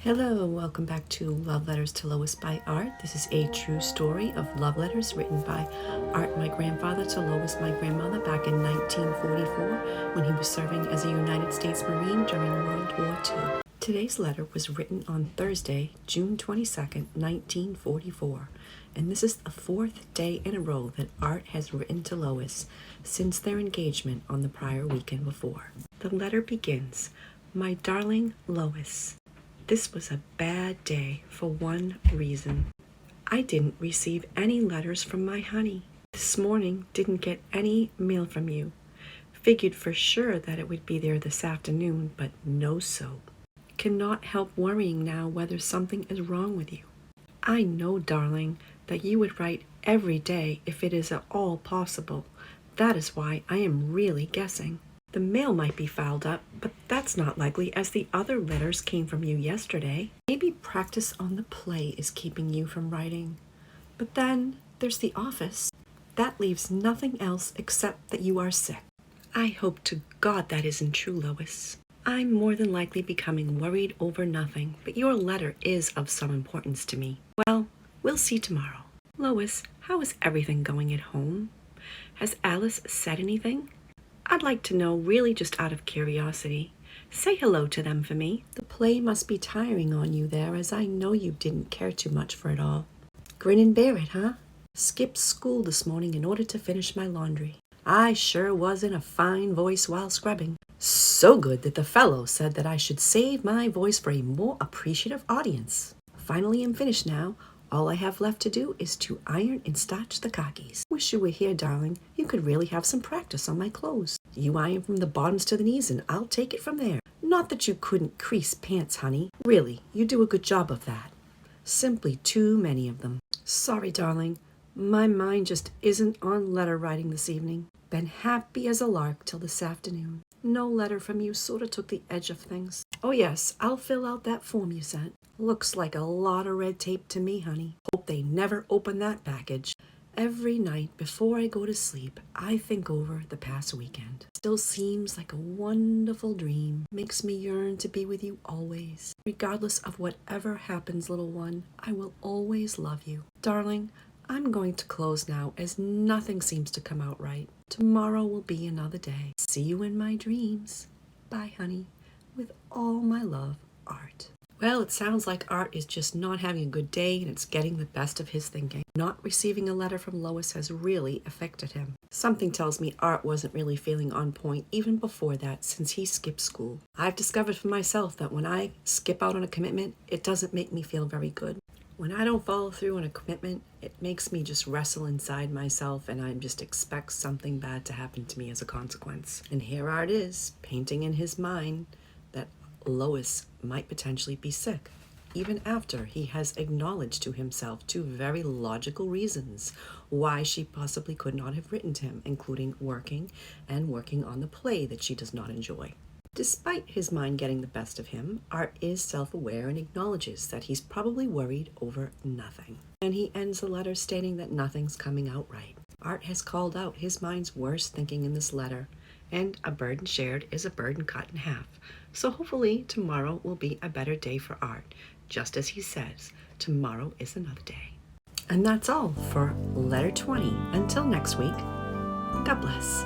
Hello, welcome back to Love Letters to Lois by Art. This is a true story of love letters written by Art, my grandfather, to Lois, my grandmother, back in 1944 when he was serving as a United States Marine during World War II. Today's letter was written on Thursday, June 22nd, 1944, and this is the fourth day in a row that Art has written to Lois since their engagement on the prior weekend before. The letter begins, "My darling Lois, this was a bad day for one reason. I didn't receive any letters from my honey. This morning didn't get any mail from you. Figured for sure that it would be there this afternoon, but no so. Cannot help worrying now whether something is wrong with you. I know, darling, that you would write every day if it is at all possible. That is why I am really guessing. The mail might be fouled up, but that's not likely as the other letters came from you yesterday. Maybe practice on the play is keeping you from writing. But then there's the office. That leaves nothing else except that you are sick. I hope to God that isn't true, Lois. I'm more than likely becoming worried over nothing, but your letter is of some importance to me. Well, we'll see tomorrow. Lois, how is everything going at home? Has Alice said anything? I'd like to know, really just out of curiosity. Say hello to them for me. The play must be tiring on you there, as I know you didn't care too much for it all. Grin and bear it, huh? Skipped school this morning in order to finish my laundry. I sure was in a fine voice while scrubbing. So good that the fellow said that I should save my voice for a more appreciative audience. Finally, I'm finished now. All I have left to do is to iron and starch the khakis. Wish you were here, darling. You could really have some practice on my clothes. You iron from the bottoms to the knees, and I'll take it from there. Not that you couldn't crease pants, honey. Really, you do a good job of that. Simply too many of them. Sorry, darling. My mind just isn't on letter writing this evening. Been happy as a lark till this afternoon. No letter from you sort of took the edge of things. Oh yes, I'll fill out that form you sent. Looks like a lot of red tape to me, honey. Hope they never open that package. Every night before I go to sleep, I think over the past weekend. Still seems like a wonderful dream. Makes me yearn to be with you always. Regardless of whatever happens, little one, I will always love you. Darling, I'm going to close now as nothing seems to come out right. Tomorrow will be another day. See you in my dreams. Bye, honey. With all my love, Art." Well, it sounds like Art is just not having a good day, and it's getting the best of his thinking. Not receiving a letter from Lois has really affected him. Something tells me Art wasn't really feeling on point even before that, since he skipped school. I've discovered for myself that when I skip out on a commitment, it doesn't make me feel very good. When I don't follow through on a commitment, it makes me just wrestle inside myself, and I just expect something bad to happen to me as a consequence. And here Art is, painting in his mind that Lois might potentially be sick, even after he has acknowledged to himself two very logical reasons why she possibly could not have written to him, including working on the play that she does not enjoy. Despite his mind getting the best of him, Art is self-aware and acknowledges that he's probably worried over nothing. And he ends the letter stating that nothing's coming out right. Art has called out his mind's worst thinking in this letter, and a burden shared is a burden cut in half. So hopefully tomorrow will be a better day for Art. Just as he says, tomorrow is another day. And that's all for letter 20. Until next week, God bless.